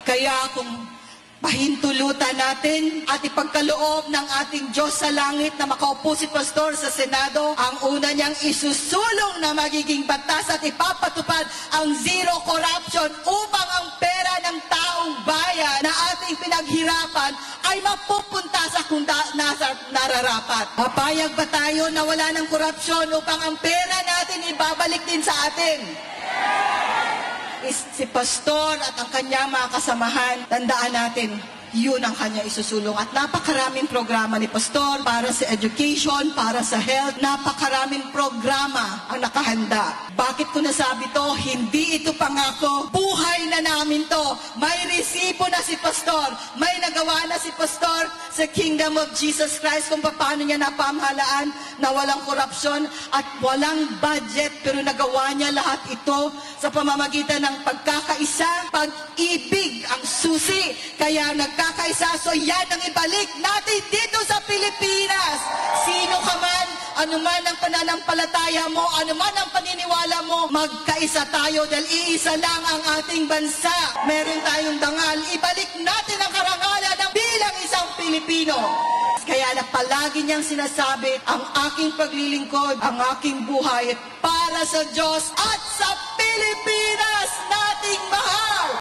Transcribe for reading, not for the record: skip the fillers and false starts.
Kaya kung pahintulutan natin at ipagkaloob ng ating Diyos sa langit na makaupo si Pastor sa Senado, ang una niyang isusulong na magiging batas at ipapatupad ang zero corruption upang ang pera ng taong bayan na ating pinaghirapan ay mapupunta sa kung nararapat. Papayag ba tayo na wala ng korupsyon upang ang pera natin ibabalik din sa atin? Si Pastor at ang kanyang mga kasamahan, tandaan natin, yun ang kanya isusulong. At napakaraming programa ni Pastor para sa education, para sa health. Napakaraming programa ang nakahanda. Bakit ko nasabi to? Hindi ito pangako. Buhay na namin to. May resibo na si Pastor. May nagawa na si Pastor sa Kingdom of Jesus Christ kung paano niya napamahalaan na walang korupsyon at walang budget. Pero nagawa niya lahat ito sa pamamagitan ng pagkakaisa, pag-ibig ang susi. Kaya nagkakaisa, so yan ang ibalik natin dito sa Pilipinas. Sino ka man, anuman ang pananampalataya mo, anuman ang paniniwala mo, magkaisa tayo dahil iisa lang ang ating bansa. Meron tayong dangal, ibalik natin ang karangalan ng bilang isang Pilipino. Kaya na palagi niyang sinasabi, ang aking paglilingkod, ang aking buhay para sa Diyos at sa Pilipinas.